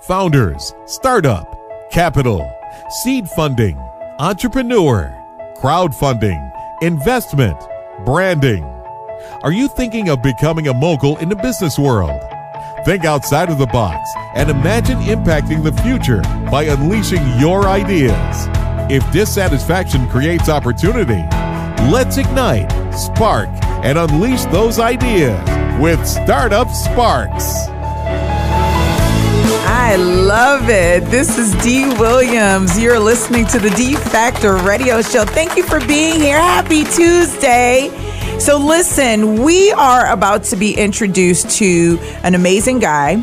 founders, startup, capital, seed funding, entrepreneur, crowdfunding, investment, branding. Are you thinking of becoming a mogul in the business world? Think outside of the box and imagine impacting the future by unleashing your ideas. If dissatisfaction creates opportunity, let's ignite, spark, and unleash those ideas with Startup Sparks. I love it. This is Dee Williams. You're listening to the D Factor Radio Show. Thank you for being here. Happy Tuesday. So listen, we are about to be introduced to an amazing guy.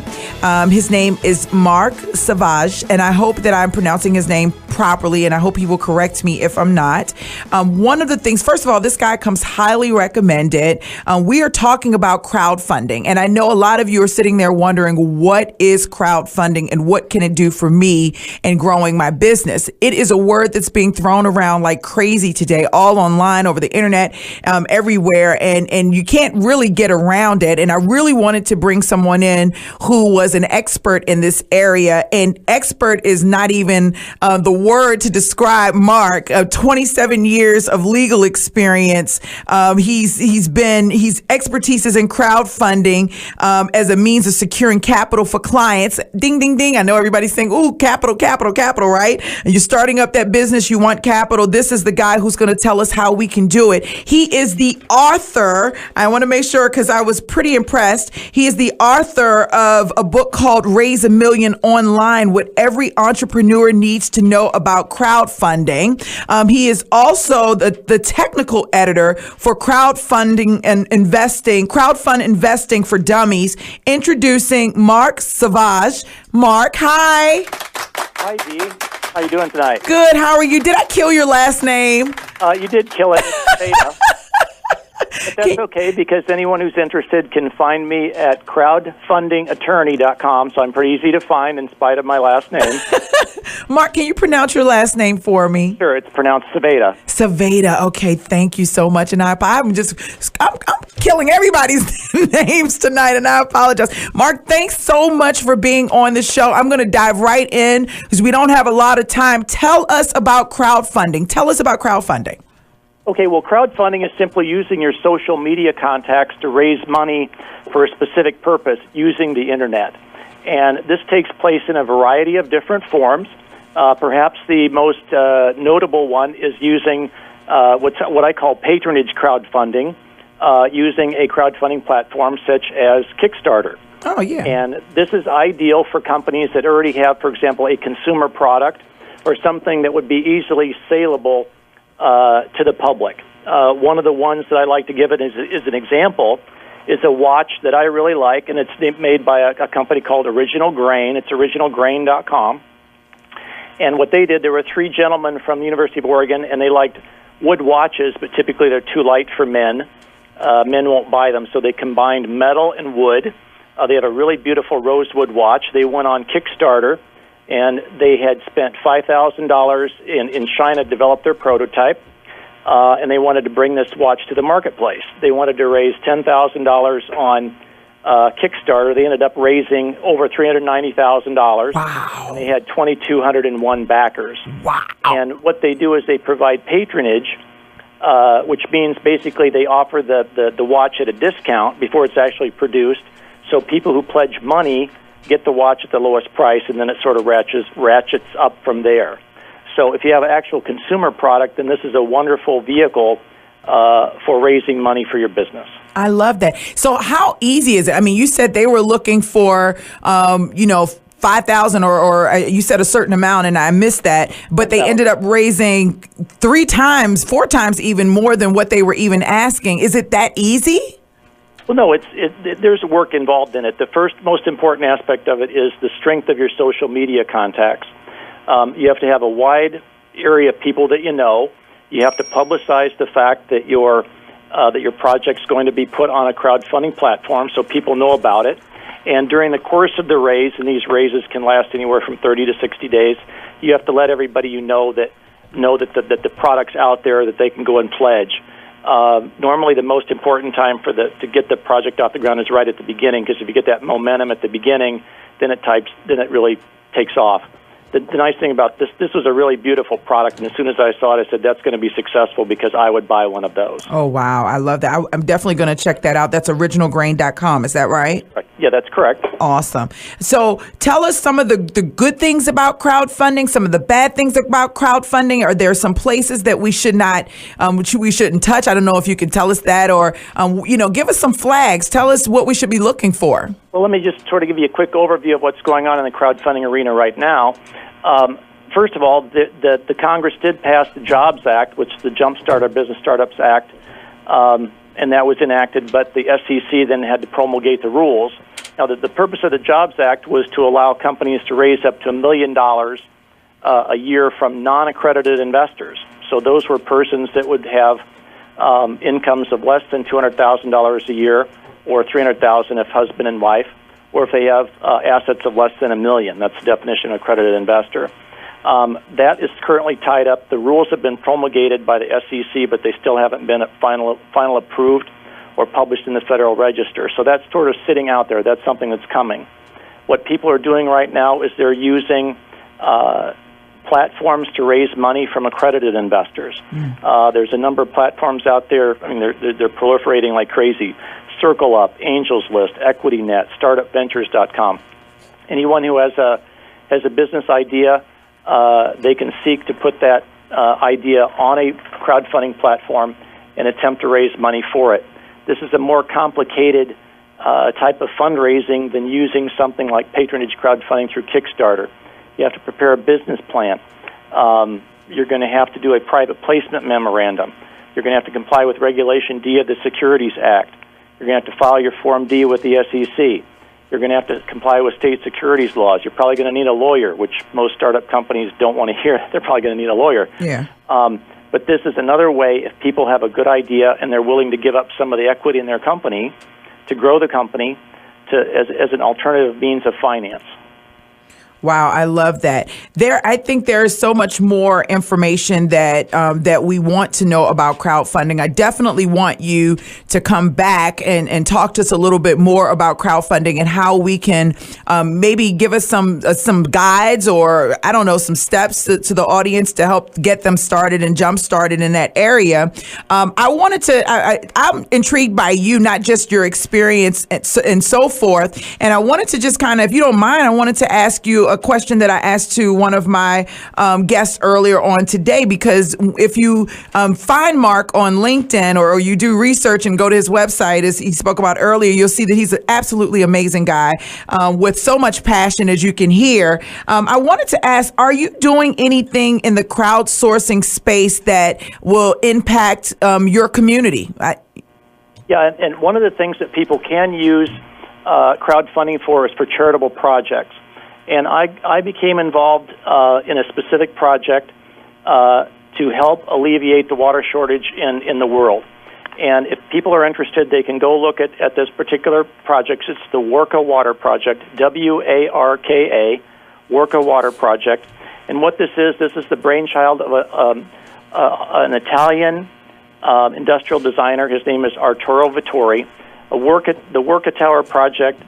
His name is Marc Sevja, and I hope that I'm pronouncing his name properly, and I hope he will correct me if I'm not. One of the things, first of all, this guy comes highly recommended. We are talking about crowdfunding, and I know a lot of you are sitting there wondering, what is crowdfunding and what can it do for me in growing my business? It is a word that's being thrown around like crazy today, all online, over the internet, everywhere, and you can't really get around it. And I really wanted to bring someone in who was an expert in this area, and expert is not even the word to describe Marc. 27 years of legal experience. His expertise is in crowdfunding as a means of securing capital for clients. Ding, ding, ding. I know everybody's saying, ooh, capital, right? And you're starting up that business, you want capital. This is the guy who's going to tell us how we can do it. He is the author. I want to make sure, because I was pretty impressed. He is the author of a book called Raise a Million Online, What Every Entrepreneur Needs to Know About Crowdfunding. He is also the technical editor for crowdfund investing for dummies. Introducing Marc Sevja. Marc, hi. Hi, Dee. How you doing tonight? Good. How are you? Did I kill your last name? You did kill it. It's but that's okay, because anyone who's interested can find me at crowdfundingattorney.com, so I'm pretty easy to find in spite of my last name. Marc, can you pronounce your last name for me? Sure, it's pronounced Sevja. Sevja. Okay, thank you so much. And I'm killing everybody's names tonight, and I apologize. Marc, thanks so much for being on the show. I'm going to dive right in because we don't have a lot of time. Tell us about crowdfunding. Tell us about crowdfunding. Okay, well, crowdfunding is simply using your social media contacts to raise money for a specific purpose using the internet. And this takes place in a variety of different forms. Perhaps the most notable one is using what I call patronage crowdfunding, using a crowdfunding platform such as Kickstarter. Oh, yeah. And this is ideal for companies that already have, for example, a consumer product or something that would be easily saleable to the public. One of the ones that I like to give it as an example is a watch that I really like, and it's made by a company called Original Grain. It's originalgrain.com. And what they did, there were three gentlemen from the University of Oregon, and they liked wood watches, but typically they're too light for men. Men won't buy them, so they combined metal and wood. They had a really beautiful rosewood watch. They went on Kickstarter, and they had spent $5,000 in China to develop their prototype, and they wanted to bring this watch to the marketplace. They wanted to raise $10,000 on Kickstarter. They ended up raising over $390,000. Wow. And they had 2,201 backers. Wow. And what they do is they provide patronage, which means basically they offer the watch at a discount before it's actually produced, so people who pledge money get the watch at the lowest price, and then it sort of ratchets up from there. So if you have an actual consumer product, then this is a wonderful vehicle for raising money for your business. I love that. So how easy is it? I mean, you said they were looking for, 5,000 or you said a certain amount, and I missed that, but they ended up raising 4 times even more than what they were even asking. Is it that easy? Well, no, there's work involved in it. The first most important aspect of it is the strength of your social media contacts. You have to have a wide area of people that you know. You have to publicize the fact that your project's going to be put on a crowdfunding platform so people know about it. And during the course of the raise, and these raises can last anywhere from 30 to 60 days, you have to let everybody you know that the product's out there, that they can go and pledge. Normally, the most important time to get the project off the ground is right at the beginning, because if you get that momentum at the beginning, then it really takes off. The nice thing about this was a really beautiful product, and as soon as I saw it, I said, that's going to be successful because I would buy one of those. Oh, wow. I love that. I'm definitely going to check that out. That's originalgrain.com. Is that right? Yeah, that's correct. Awesome. So tell us some of the good things about crowdfunding, some of the bad things about crowdfunding. Are there some places that we should not, we shouldn't touch? I don't know if you can tell us that, or, give us some flags. Tell us what we should be looking for. Well, let me just sort of give you a quick overview of what's going on in the crowdfunding arena right now. First of all, the Congress did pass the Jobs Act, which is the Jumpstart Our Business Startups Act, and that was enacted, but the SEC then had to promulgate the rules. Now, the purpose of the Jobs Act was to allow companies to raise up to $1 million a year from non-accredited investors. So those were persons that would have incomes of less than $200,000 a year, or $300,000 if husband and wife, or if they have assets of less than $1 million. That's the definition of accredited investor. That is currently tied up. The rules have been promulgated by the SEC, but they still haven't been final approved or published in the Federal Register. So that's sort of sitting out there. That's something that's coming. What people are doing right now is they're using platforms to raise money from accredited investors. There's a number of platforms out there. I mean, they're proliferating like crazy. Circle Up, Angels List, EquityNet, StartupVentures.com. Anyone who has a business idea, they can seek to put that idea on a crowdfunding platform and attempt to raise money for it. This is a more complicated type of fundraising than using something like patronage crowdfunding through Kickstarter. You have to prepare a business plan. You're going to have to do a private placement memorandum. You're going to have to comply with Regulation D of the Securities Act. You're going to have to file your Form D with the SEC. You're going to have to comply with state securities laws. You're probably going to need a lawyer, which most startup companies don't want to hear. They're probably going to need a lawyer. Yeah. But this is another way, if people have a good idea and they're willing to give up some of the equity in their company to grow the company as an alternative means of finance. Wow, I love that. I think there is so much more information that we want to know about crowdfunding. I definitely want you to come back and talk to us a little bit more about crowdfunding and how we can maybe give us some guides, or I don't know, some steps to the audience to help get them started and jump started in that area. I'm intrigued by you, not just your experience and so forth. And I wanted to just kind of, if you don't mind, I wanted to ask you a question that I asked to one of my guests earlier on today, because if you find Marc on LinkedIn or you do research and go to his website, as he spoke about earlier, you'll see that he's an absolutely amazing guy with so much passion, as you can hear. I wanted to ask, are you doing anything in the crowdsourcing space that will impact your community? Yeah, and one of the things that people can use crowdfunding for is for charitable projects. And I became involved in a specific project to help alleviate the water shortage in the world. And if people are interested, they can go look at this particular project. It's the Warka Water Project, WARKA, Warka Water Project. And what this is the brainchild of an Italian industrial designer. His name is Arturo Vittori. The Warka Tower project,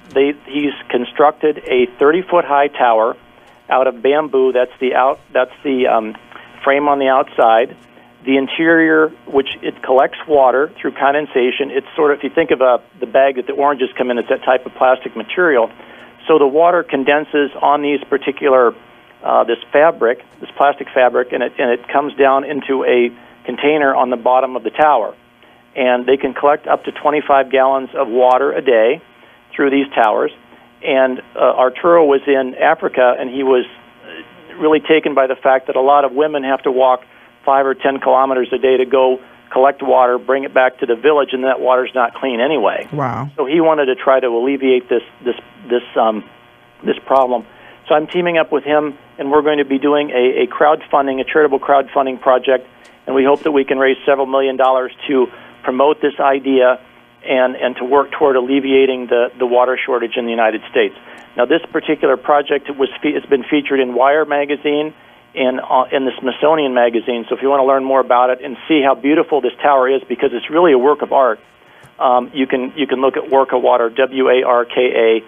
he's constructed a 30-foot high tower out of bamboo. That's the frame on the outside. The interior, which it collects water through condensation. It's sort of, if you think of the bag that the oranges come in, it's that type of plastic material. So the water condenses on these particular this plastic fabric, and it comes down into a container on the bottom of the tower. And they can collect up to 25 gallons of water a day through these towers. And Arturo was in Africa, and he was really taken by the fact that a lot of women have to walk 5 or 10 kilometers a day to go collect water, bring it back to the village, and that water's not clean anyway. Wow! So he wanted to try to alleviate this problem. So I'm teaming up with him, and we're going to be doing a charitable crowdfunding project, and we hope that we can raise several $1 million to promote this idea and to work toward alleviating the water shortage in the United States. Now, this particular project has been featured in Wire magazine and in the Smithsonian magazine. So if you want to learn more about it and see how beautiful this tower is, because it's really a work of art, you can look at Warka Water, WARKA,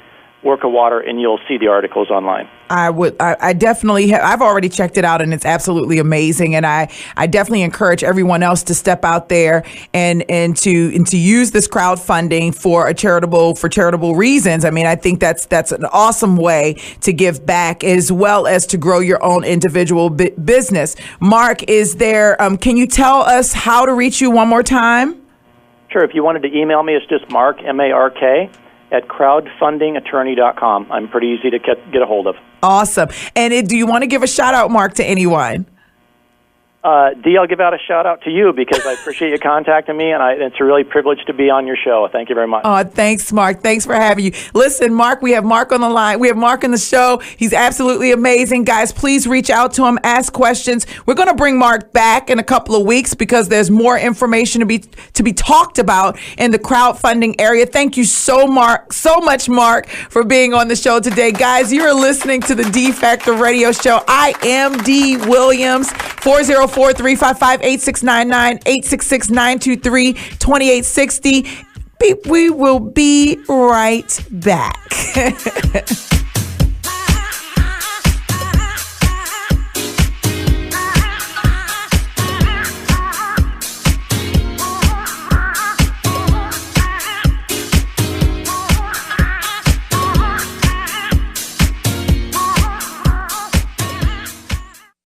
Work of Water, and you'll see the articles online. I definitely have. I've already checked it out, and it's absolutely amazing. And I definitely encourage everyone else to step out there and to use this crowdfunding for charitable reasons. I mean, I think that's an awesome way to give back as well as to grow your own individual business. Marc, is there? Can you tell us how to reach you one more time? Sure. If you wanted to email me, it's just Marc, M-A-R-K, at crowdfundingattorney.com. I'm pretty easy to get a hold of. Awesome. And do you want to give a shout out, Marc, to anyone? Dee, I'll give out a shout out to you because I appreciate you contacting me, and it's a really privilege to be on your show. Thank you very much. Oh, thanks, Marc. Thanks for having you. Listen, Marc, we have Marc on the line. We have Marc on the show. He's absolutely amazing. Guys, please reach out to him, ask questions. We're going to bring Marc back in a couple of weeks because there's more information to be talked about in the crowdfunding area. Thank you so much, Marc, for being on the show today. Guys, you're listening to the D Factor Radio Show. I am Dee Williams. 404-355-8699, 866-923-2860. We will be right back.